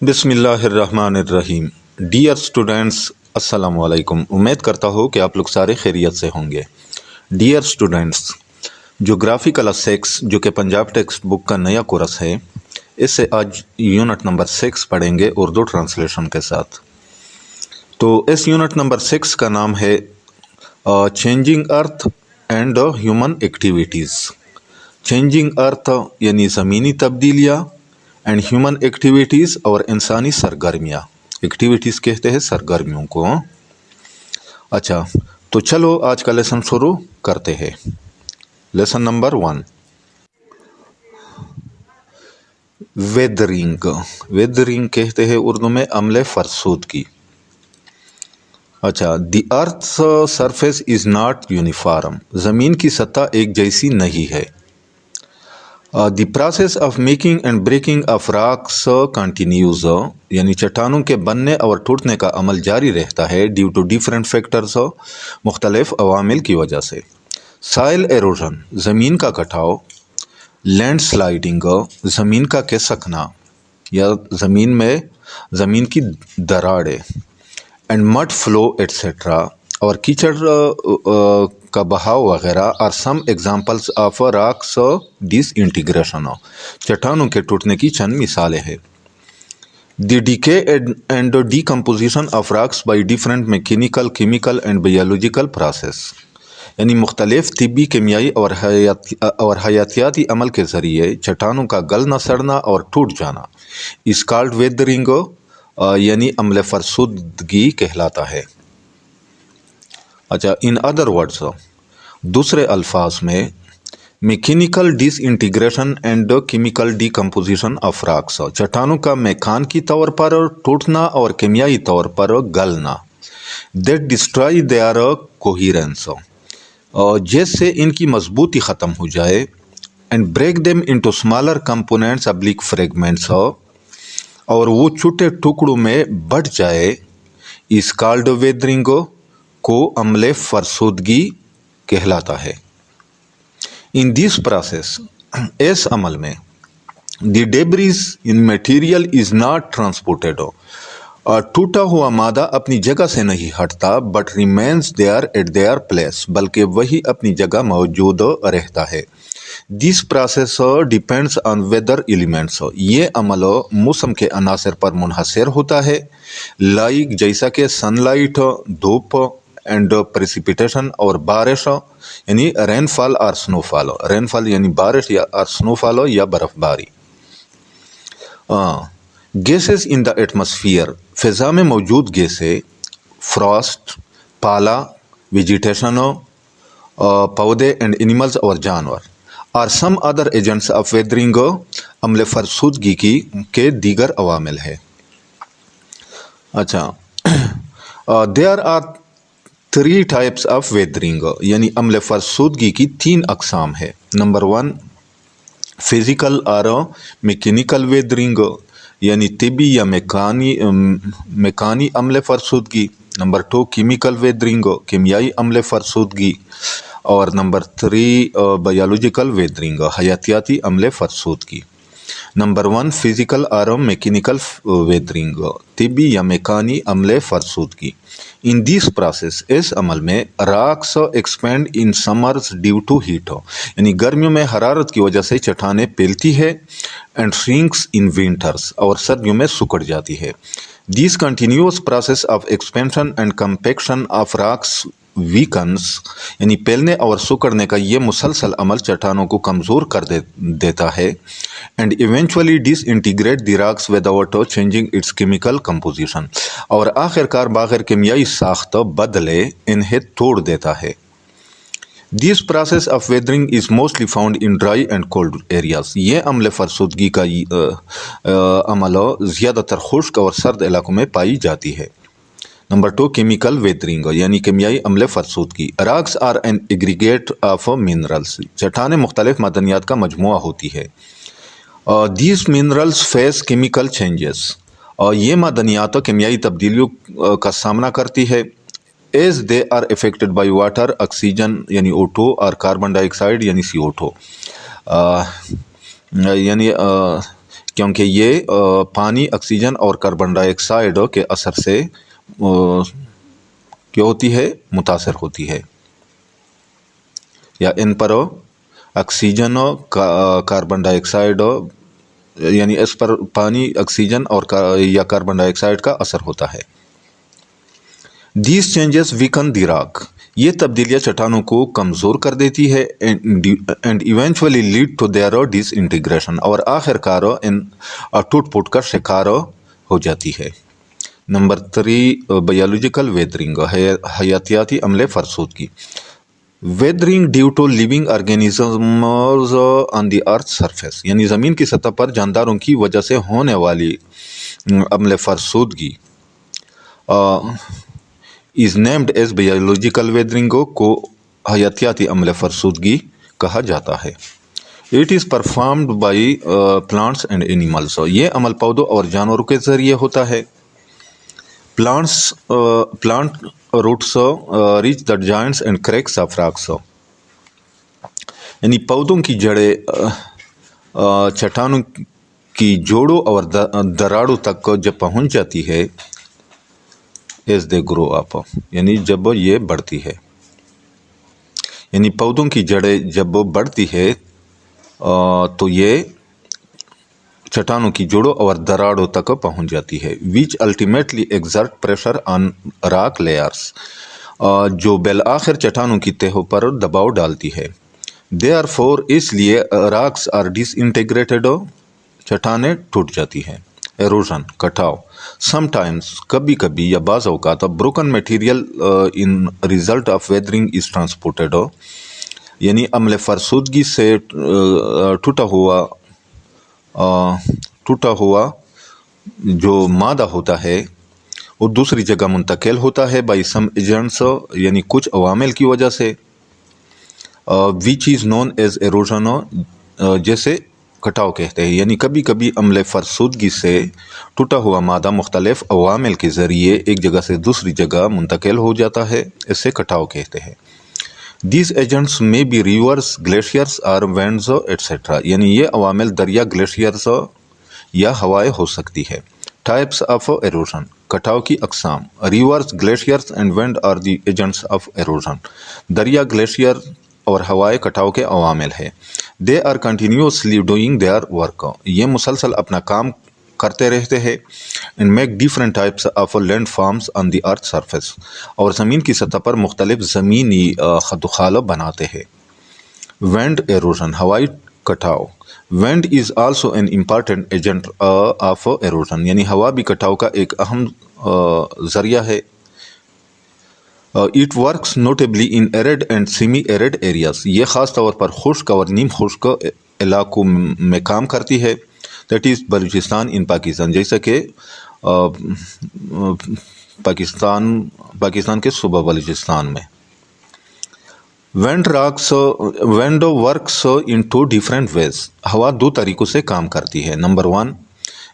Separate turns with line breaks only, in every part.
بسم اللہ الرحمن الرحیم۔ ڈیئر اسٹوڈینٹس، السلام علیکم۔ امید کرتا ہوں کہ آپ لوگ سارے خیریت سے ہوں گے۔ ڈیئر اسٹوڈینٹس، جغرافی کلاس 6 جو کہ پنجاب ٹیکسٹ بک کا نیا کورس ہے، اس سے آج یونٹ نمبر 6 پڑھیں گے اردو ٹرانسلیشن کے ساتھ۔ تو اس یونٹ نمبر 6 کا نام ہے changing earth and human activities. Changing earth یعنی زمینی تبدیلیاں، اینڈ ہیومن ایکٹیویٹیز اور انسانی سرگرمیاں۔ ایکٹیویٹیز کہتے ہیں سرگرمیوں کو۔ اچھا، تو چلو آج کا لیسن شروع کرتے ہیں۔ Lesson number 1، ویدرنگ۔ ویدرنگ کہتے ہیں اردو میں عمل فرسودگی۔ اچھا، دی earth surface is not uniform. زمین کی سطح ایک جیسی نہیں ہے۔ The process of making and breaking of rocks continues, یعنی چٹانوں کے بننے اور ٹوٹنے کا عمل جاری رہتا ہے ڈیو ٹو ڈیفرنٹ فیکٹرز، مختلف عوامل کی وجہ سے۔ سائل ایروژن، زمین کا کٹاؤ۔ لینڈ سلائڈنگ، زمین کا کھسکنا یا زمین کی دراڑیں۔ اینڈ مڈ فلو ایٹسیٹرا، اور کیچڑ کا بہاؤ وغیرہ are some examples of rocks disintegration, چٹانوں کے ٹوٹنے کی چند مثالیں ہیں۔ The decay and decomposition of rocks by different mechanical, chemical and biological process, یعنی مختلف طبی، کیمیائی اور حیاتیاتی عمل کے ذریعے چٹانوں کا گلنا، سڑنا اور ٹوٹ جانا از کالڈ ویدرنگ، یعنی عمل فرسودگی کہلاتا ہے۔ اچھا، ان ادر ورڈز، دوسرے الفاظ میں، mechanical disintegration and chemical decomposition of rocks, چٹانوں کا میکانیکی طور پر ٹوٹنا اور کیمیائی طور پر گلنا، دیٹ ڈسٹرائی دیئر کوہیرنس، جس سے ان کی مضبوطی ختم ہو جائے، and break them into smaller components ابلیک فریگمنٹس، اور وہ چھوٹے ٹکڑوں میں بٹ جائے، از کالڈ ویدرنگ، کو عمل فرسودگی کہلاتا ہے۔ ان دس پروسیس، اس عمل میں، the debris in material is not transported, ٹوٹا ہوا مادہ اپنی جگہ سے نہیں ہٹتا، but remains there at their place, بلکہ وہی اپنی جگہ موجود رہتا ہے۔ This process depends on weather elements, یہ عمل موسم کے عناصر پر منحصر ہوتا ہے، لائک جیسا کہ سن لائٹ، دھوپ، اینڈ پریسیپیٹیشن، اور بارش، یعنی رین فال اور سنو فال۔ رین فال یعنی بارش اور سنو فال یا برف باری۔ گیسز ان دا ایٹماسفیئر، فضا میں موجود گیسیں، فراسٹ، پالا، ویجیٹیشن، پودے اینڈ اینیملز اور جانور، اور سم ادر ایجنٹس آف ویدرنگ، عمل فرسودگی کے دیگر عوامل ہے۔ اچھا، دیر آر 3 ٹائپس آف ویدرنگ، یعنی عمل فرسودگی کی 3 اقسام ہے۔ نمبر 1، فزیکل اور میکینیکل ویدرنگ، یعنی طبی یا میکانی عمل فرسودگی۔ نمبر 2، کیمیکل ویدرنگ، کیمیائی عمل فرسودگی۔ اور نمبر 3، بایولوجیکل ویدرنگ، حیاتیاتی عمل فرسودگی۔ نمبر 1، فزیکل اور میکینیکل ویدرنگ، طبی یا میکانی عمل فرسودگی۔ ان دس پروسیس، اس عمل میں، rocks expand in summers due to heat, یعنی گرمیوں میں حرارت کی وجہ سے چٹانیں پھیلتی ہے، اینڈ شرنکس ان ونٹرز، اور سردیوں میں سکڑ جاتی ہے۔ This continuous process of expansion and compaction of rocks weakens, یعنی پھیلنے اور سکڑنے کا یہ مسلسل عمل چٹانوں کو کمزور کر دیتا ہے، and eventually disintegrate the rocks without changing its chemical composition, اور آخر کار بغیر کیمیائی ساخت بدلے انہیں توڑ دیتا ہے۔ This process of weathering is mostly found in dry and cold areas, یہ عمل فرسودگی کا عمل زیادہ تر خشک اور سرد علاقوں میں پائی جاتی ہے۔ نمبر 2، کیمیکل ویدرنگ، یعنی کیمیائی عمل فرسودگی۔ Rocks are an aggregate of minerals, چٹانیں مختلف معدنیات کا مجموعہ ہوتی ہے۔ These minerals face chemical changes, یہ معدنیات کیمیائی تبدیلیوں کا سامنا کرتی ہے، as they are affected by water, oxygen یعنی O2 اور کاربن ڈائی آکسائڈ یعنی CO2، یعنی کیونکہ یہ پانی آکسیجن اور کاربن ڈائی آکسائڈ کے اثر سے کیا ہوتی ہے، متاثر ہوتی ہے، یا ان پر آکسیجن کاربن ڈائی آکسائڈ یعنی اس پر پانی، آکسیجن اور یا کاربن ڈائی آکسائڈ کا اثر ہوتا ہے۔ These changes weaken the rock, یہ تبدیلیاں چٹانوں کو کمزور کر دیتی ہے، and eventually lead to their disintegration, اور آخر کار ان ٹوٹ پھوٹ کا شکار ہو جاتی ہے۔ نمبر 3، بایولوجیکل ویدرنگ، حیاتیاتی عملے فرسودگی۔ Weathering due to living organisms on the earth surface, یعنی زمین کی سطح پر جانداروں کی وجہ سے ہونے والی عمل فرسودگی is named as biological weathering, کو حیاتیاتی عمل فرسودگی کہا جاتا ہے۔ It is performed by plants and animals, یہ عمل پودوں اور جانوروں کے ذریعے ہوتا ہے۔ Plant roots reach the joints and cracks of rocks, یعنی پودوں کی جڑیں چٹانوں کی جوڑوں اور دراڑوں تک جب پہنچ جاتی ہے، ایز دے گرو اپ، یعنی جب یہ بڑھتی ہے، یعنی پودوں کی جڑیں جب بڑھتی ہے تو یہ چٹانوں کی جوڑوں اور دراڑوں تک پہنچ جاتی ہے، which ultimately exert pressure on rock layers, جو بالآخر چٹانوں کی تہوں پر دباؤ ڈالتی ہے۔ دیئر فور، اس لیے راکس آر ڈس انٹیگریٹڈ، چٹانیں ٹوٹ جاتی ہیں۔ ایروژن، کٹاؤ، سم ٹائمز، کبھی کبھی یا بعض اوقات، broken material in result of weathering is transported, یعنی عمل فرسودگی سے ٹوٹا ہوا جو مادہ ہوتا ہے وہ دوسری جگہ منتقل ہوتا ہے، بائی سم ایجنٹس، یعنی کچھ عوامل کی وجہ سے، وچ از نون ایز ایروژن، جیسے کٹاؤ کہتے ہیں، یعنی کبھی کبھی عمل فرسودگی سے ٹوٹا ہوا مادہ مختلف عوامل کے ذریعے ایک جگہ سے دوسری جگہ منتقل ہو جاتا ہے، اسے کٹاؤ کہتے ہیں۔ دیز ایجنٹس میں بی ریورس، گلیشیئرس اور وینڈز ایٹسیٹرا، یعنی یہ عوامل دریا، گلیشیئرس یا ہوائیں ہو سکتی ہے۔ ٹائپس آف ایروژن، کٹاؤ کی اقسام۔ Rivers, glaciers and wind are the agents of erosion, دریا، گلیشیئر اور ہوائیں کٹاؤ کے عوامل ہیں۔ They are continuously doing their work, یہ مسلسل اپنا کام کرتے رہتے ہیں۔ And make different types of land forms on the earth surface, اور زمین کی سطح پر مختلف زمینی خدوخال بناتے ہیں۔ وینڈ ایروژن، ہوائی کٹاؤ۔ Wind is also an important agent of erosion, یعنی ہوا بھی کٹاؤ کا ایک اہم ذریعہ ہے۔ It works notably in arid and semi arid areas, یہ خاص طور پر خشک اور نیم خشک علاقوں میں کام کرتی ہے۔ دیٹ از بلوچستان ان پاکستان، جیسا کہ پاکستان کے صوبہ بلوچستان میں۔ وینڈ ورکس ان 2 ڈفرینٹ ویز، ہوا 2 طریقوں سے کام کرتی ہے۔ Number 1،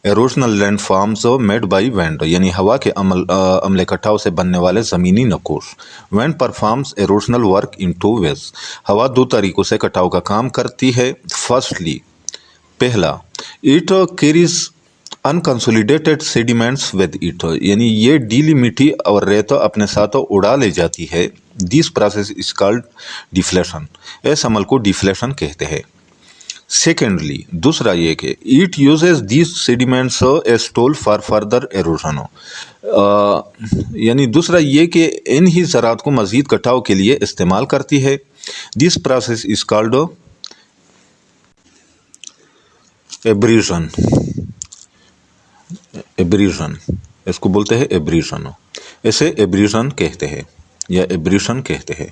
erosional land forms made by wind, یعنی ہوا کے عمل کٹاؤ سے بننے والے زمینی نقوش۔ وینڈ پرفارمز ایروژنل ورک ان 2 ویز، ہوا 2 طریقوں سے کٹاؤ کا کام کرتی ہے۔ فرسٹلی، پہلا، اٹ کیریز انکنسولیڈیٹڈ سیڈیمنٹس ود اٹ، یعنی یہ ڈیلی مٹی اور ریت اپنے ساتھ اڑا لے جاتی ہے۔ دس پروسیس از کالڈ ڈیفلیشن، اس عمل کو ڈیفلیشن کہتے ہیں۔ سیکنڈلی، دوسرا یہ کہ it uses these sediments as tool for further erosion, یعنی دوسرا یہ کہ ان ہی ذرات کو مزید کٹاؤ کے لیے استعمال کرتی ہے۔ This process is called abrasion, اس کو بولتے ہیں ایبریشن، اسے ایبریشن کہتے ہیں یا ایبریشن کہتے ہیں۔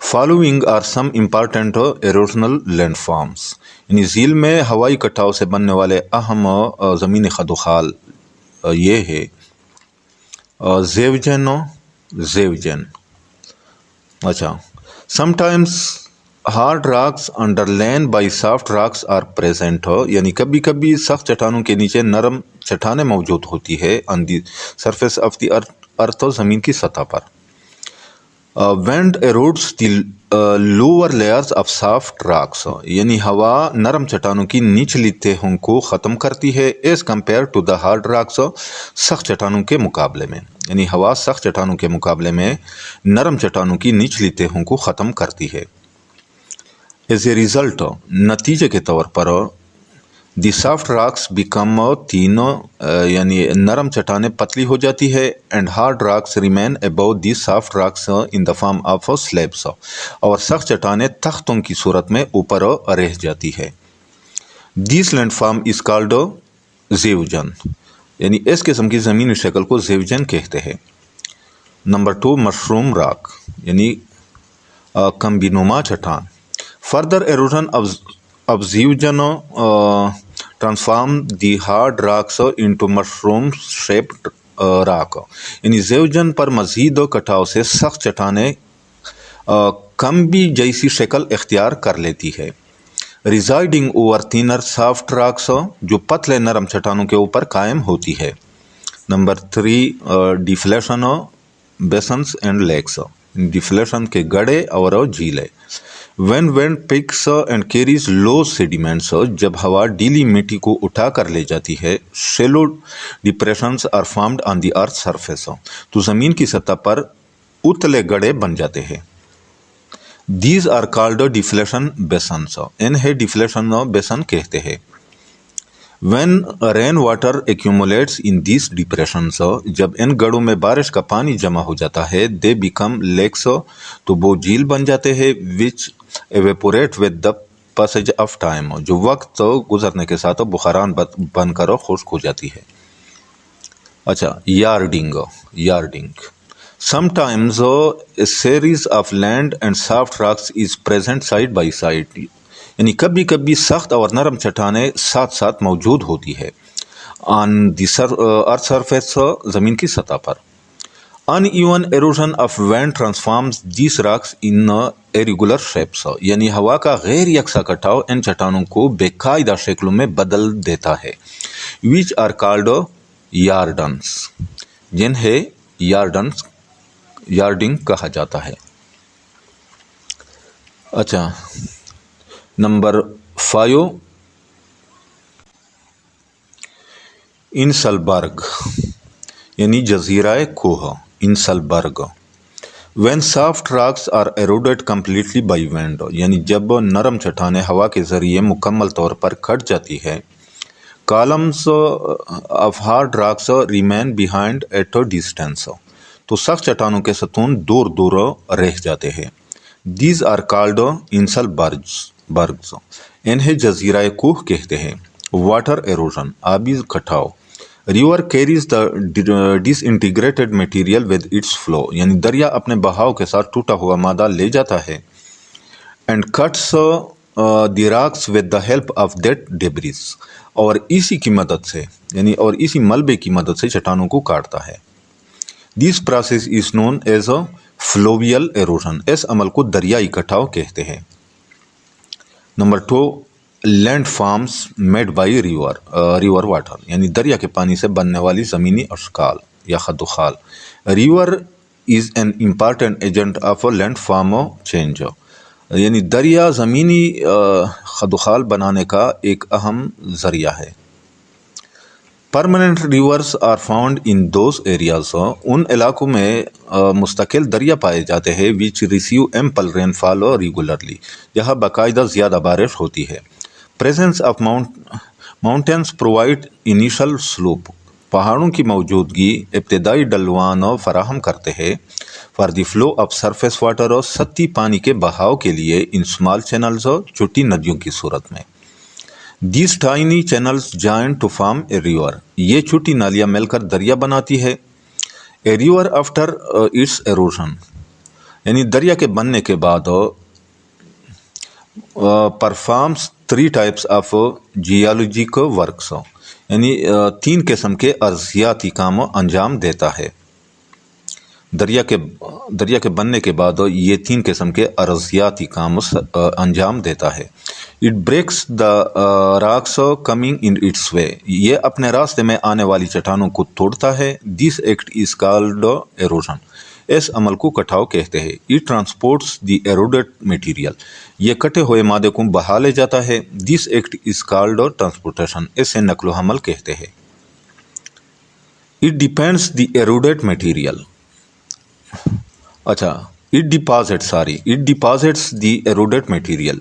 Following are some important erosional land forms, یعنی ذیل میں ہوائی کٹاؤ سے بننے والے اہم زمینی خدوخال یہ ہے۔ زیوجن، اچھا، sometimes hard rocks underlain by soft rocks are present, یعنی کبھی کبھی سخت چٹانوں کے نیچے نرم چٹانیں موجود ہوتی ہے۔ آن دی سرفیس آف دی ارتھ، زمین کی سطح پر۔ wind erodes the lower layers of soft rocks یعنی ہوا نرم چٹانوں کی نچلی تہوں کو ختم کرتی ہے as compare to the hard rocks سخت چٹانوں کے مقابلے میں، یعنی ہوا سخت چٹانوں کے مقابلے میں نرم چٹانوں کی نچلی تہوں کو ختم کرتی ہے۔ ایز اے ریزلٹ نتیجے کے طور پر دی سافٹ راکس بیکم یعنی نرم چٹانیں پتلی ہو جاتی ہے and hard rocks remain above the soft rocks in the form of slabs اور سخت چٹانیں تختوں کی صورت میں اوپر رہ جاتی ہے۔ دیس لینڈ فارم از کالڈ زیوجن، یعنی اس قسم کی زمینی شکل کو زیوجن کہتے ہیں۔ نمبر 2 مشروم راک یعنی کمبینوما چٹان۔ Further erosion of زیوجن transform the hard rocks into mushroom shaped rock، یعنی زیوجن پر مزید کٹاؤ سے سخت چٹانیں کمبی جیسی شکل اختیار کر لیتی ہے۔ ریزائڈنگ اوور تھینر سافٹ راکس جو پتلے نرم چٹانوں کے اوپر قائم ہوتی ہے۔ نمبر 3 ڈیفلیشن بیسنس اینڈ لیکس، ڈیفلیشن کے گڑھے اور جھیلیں۔ وین وینڈ پکس اینڈ کیریز لو سیڈیمنٹس، جب ہوا ڈیلی مٹی کو اٹھا کر لے جاتی ہے، shallow depressions are formed on the earth surface, تو زمین کی سطح پر اتلے گڑھے بن جاتے ہیں۔ These are called deflation basins, انہیں ڈیفلیشن بیسن کہتے ہیں۔ When rain water accumulates in these depressions, جب ان گڑھوں میں بارش کا پانی جمع ہو جاتا ہے، دے بیکم لیکس، تو وہ جھیل بن جاتے ہیں، which evaporate with the passage of time, جو وقت گزرنے کے ساتھ بخاران بن کر خشک ہو جاتی ہے۔ اچھا، یارڈنگ sometimes a series of land and soft rocks is present side by side، یعنی کبھی کبھی سخت اور نرم چٹانیں ساتھ ساتھ موجود ہوتی ہے آن دی ارتھ سرفیس، زمین کی سطح پر۔ Uneven erosion of wind transforms these rocks in irregular shapes, یعنی ہوا کا غیر یکساں کٹاؤ ان چٹانوں کو بے قاعدہ شکلوں میں بدل دیتا ہے، ویچ آر کالڈ یارڈنس، جنہیں یارڈنگ کہا جاتا ہے۔ اچھا، نمبر 5 انسلبرگ یعنی جزیرہ کوہ، inselberg. When soft rocks are eroded completely by wind, یعنی جب نرم چٹانیں ہوا کے ذریعے مکمل طور پر کٹ جاتی ہے، columns of hard rocks remain behind at distance, تو سخت چٹانوں کے ستون دور دور رہ جاتے ہیں۔ دیز آر کالڈ انسلبرگز، انہیں جزیرہ کوہ کہتے ہیں۔ واٹر ایروژن، آبی کٹاؤ۔ River carries the disintegrated material with its flow, یعنی دریا اپنے بہاؤ کے ساتھ ٹوٹا ہوا مادہ لے جاتا ہے، and cuts the rocks with the help of that debris, اور اسی کی مدد سے اور اسی ملبے کی مدد سے چٹانوں کو کاٹتا ہے۔ This process is known as fluvial erosion, اس عمل کو دریائی کٹاؤ کہتے ہیں۔ Number 2 land forms made by river water, یعنی دریا کے پانی سے بننے والی زمینی اشکال یا خد و خال۔ River is an important agent of landform change, یعنی دریا زمینی خد و خال بنانے کا ایک اہم ذریعہ ہے۔ Permanent rivers are found in those areas, ان علاقوں میں مستقل دریا پائے جاتے ہیں، which receive ample rain fall regularly, جہاں باقاعدہ زیادہ بارش ہوتی ہے۔ Presence of mountains provide initial slope, پہاڑوں کی موجودگی ابتدائی ڈلوان فراہم کرتے ہیں، for the flow of surface water, سطحی پانی کے بہاؤ کے لیے، ان اسمال چینلز، چھوٹی ندیوں کی صورت میں۔ These tiny channels join to form a river, یہ چھوٹی نالیاں مل کر دریا بناتی ہے۔ A river after its erosion, یعنی دریا کے بننے کے بعد performs 3 types of geologic works, یعنی 3 قسم کے ارضیاتی کام انجام دیتا ہے۔ دریا کے بننے کے بعد یہ 3 قسم کے ارضیاتی کام انجام دیتا ہے۔ It breaks the rocks coming in its way, یہ اپنے راستے میں آنے والی چٹانوں کو توڑتا ہے۔ This act is called erosion, اس عمل کو کٹاؤ کہتے ہیں. It transports the eroded material. یہ کٹے ہوئے مادے کو بہا لے جاتا ہے. This act is called transportation. اسے نقل و حمل کہتے ہیں. It depends the eroded material. اچھا it deposits the eroded material.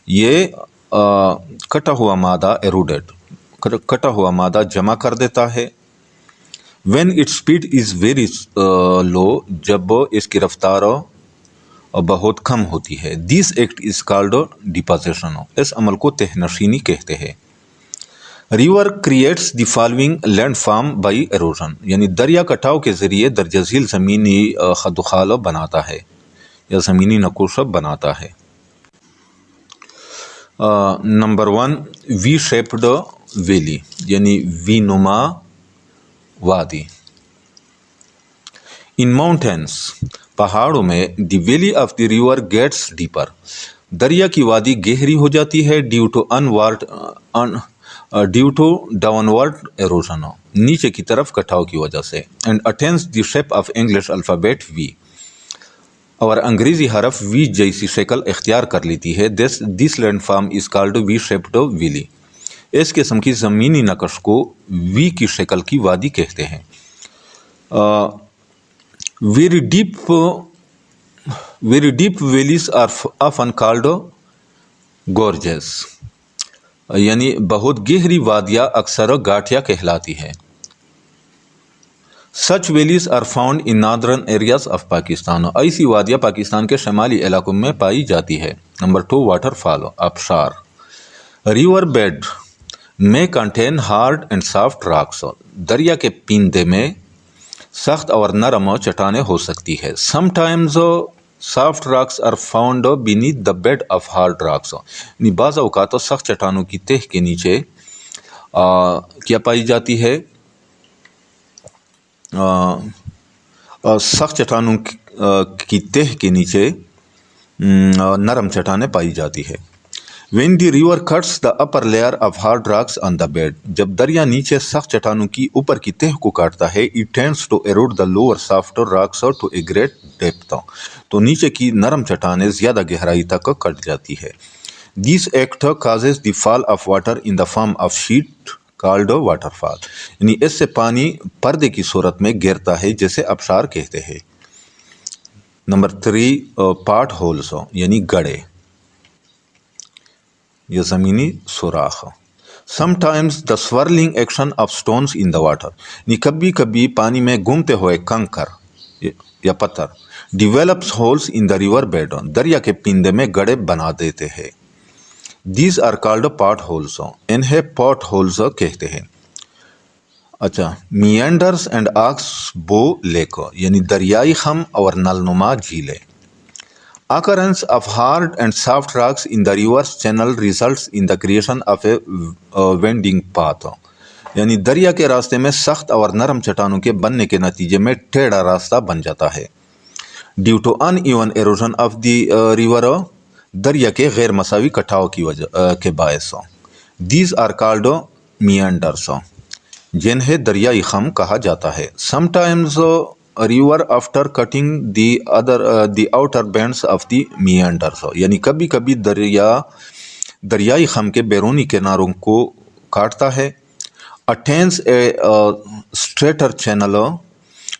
یہ کٹا ہوا مادہ کٹا ہوا مادہ جمع کر دیتا ہے. When it speed is very low. جب اس کی رفتار بہت کم ہوتی ہے. This act is called ڈپازیشن. اس عمل کو تہ نشینی کہتے ہیں. River creates the following landform by erosion. یعنی دریا کٹاؤ کے ذریعے درجہ ذیل زمینی خد و خال بناتا ہے یا زمینی نقوش بناتا ہے. نمبر 1 وی شیپڈ ویلی یعنی وی نما وادی. ان ماؤنٹینس پہاڑوں میں the valley of the river gets deeper. دریا کی وادی گہری ہو جاتی ہے due to downward erosion. نیچے کی طرف کٹاؤ کی وجہ سے. And attains the shape of English alphabet V. اور انگریزی حرف وی جیسی شکل اختیار کر لیتی ہے. This land form is called V shaped valley. اس قسم کی زمینی نقش کو وی کی شکل کی وادی کہتے ہیں. Very deep valleys are often called gorges. یعنی بہت گہری وادیاں اکثر گاٹیا کہلاتی ہے. Such valleys are found in northern areas of Pakistan. ایسی وادیاں پاکستان کے شمالی علاقوں میں پائی جاتی ہے. نمبر 2 واٹر فال آبشار. ریور بیڈ میں contain hard and soft rocks. دریا کے پیندے میں سخت اور نرم چٹانیں ہو سکتی ہے. Sometimes soft rocks are found beneath the bed of hard rocks. بعض اوقات سخت چٹانوں کی تہ کے نیچے کیا پائی جاتی ہے؟ سخت چٹانوں کی تہ کے نیچے نرم چٹانیں پائی جاتی ہے. When the river cuts the upper layer of hard rocks on the bed. جب دریا نیچے سخت چٹانوں کی اوپر کی تہ کو کاٹتا ہے. It tends to erode the lower soft rocks to a great depth. تو نیچے کی نرم چٹانیں زیادہ گہرائی تک کٹ جاتی ہے. This act causes the fall of water in the form of sheet called water fall. یعنی اس سے پانی پردے کی صورت میں گرتا ہے جسے آبشار کہتے ہیں. نمبر 3 پاٹ ہولز یعنی گڑے یا زمینی سوراخ. Sometimes the swirling action of stones in the water. یعنی کبھی کبھی پانی میں گھومتے ہوئے کنکر یا پتھر develops holes in the river bed. دریا کے پیندے میں گڑے بنا دیتے ہیں. These are called potholes. انہیں پاٹ ہولز کہتے ہیں. اچھا میانڈرز اینڈ آکس بو لیک یعنی دریائی خم اور نل نما جھیلیں. Occurrence of hard and soft rocks in the river's channel results in the creation of a winding path. یعنی دریا کے راستے میں سخت اور نرم چٹانوں کے بننے کے نتیجے میں ٹیڑھا راستہ بن جاتا ہے. Due to uneven erosion of the river. دریا کے غیر مساوی کٹاؤ کی وجہ کے باعث. دیز آر کالڈ میانڈرس جنہیں دریائی خم کہا جاتا ہے. Sometimes river after cutting the outer bends of the meanders. یعنی کبھی کبھی دریائی خم کے بیرونی کناروں کو کاٹتا ہے. اٹینس اے اسٹریٹر چینل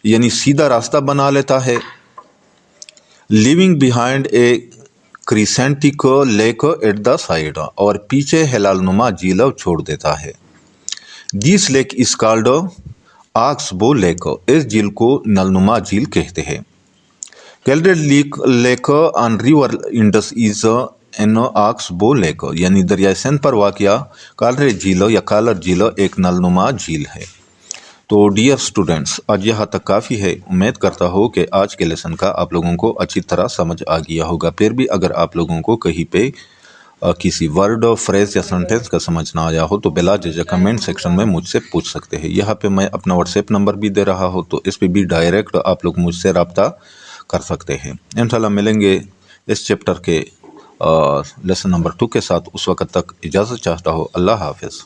یعنی سیدھا راستہ بنا لیتا ہے. Leaving behind a crescentic lake at the side. اور پیچھے ہلال نما جھیل چھوڑ دیتا ہے. دس لیک از کالڈ آکس بو لیک. اس جھیل کو نلنما جھیل کہتے ہیں. کیلڈیڈ lake on river Indus is an oxbow lake. یعنی دریائے سندھ پر واقع کالریڈ جھیل یا کالر جھیل ایک نلنما جھیل ہے. تو ڈیئر اسٹوڈینٹس آج یہاں تک کافی ہے. امید کرتا ہوں کہ آج کے لیسن کا آپ لوگوں کو اچھی طرح سمجھ آ گیا ہوگا. پھر بھی اگر آپ لوگوں کو کہیں پہ کسی ورڈ فریز یا سنٹینس کا سمجھ نہ آیا ہو تو بلا جھجھک کمنٹ سیکشن میں مجھ سے پوچھ سکتے ہیں. یہاں پہ میں اپنا واٹس ایپ نمبر بھی دے رہا ہوں تو اس پہ بھی ڈائریکٹ آپ لوگ مجھ سے رابطہ کر سکتے ہیں. انشاءاللہ ملیں گے اس چیپٹر کے لیسن نمبر 2 کے ساتھ. اس وقت تک اجازت چاہتا ہوں. اللہ حافظ.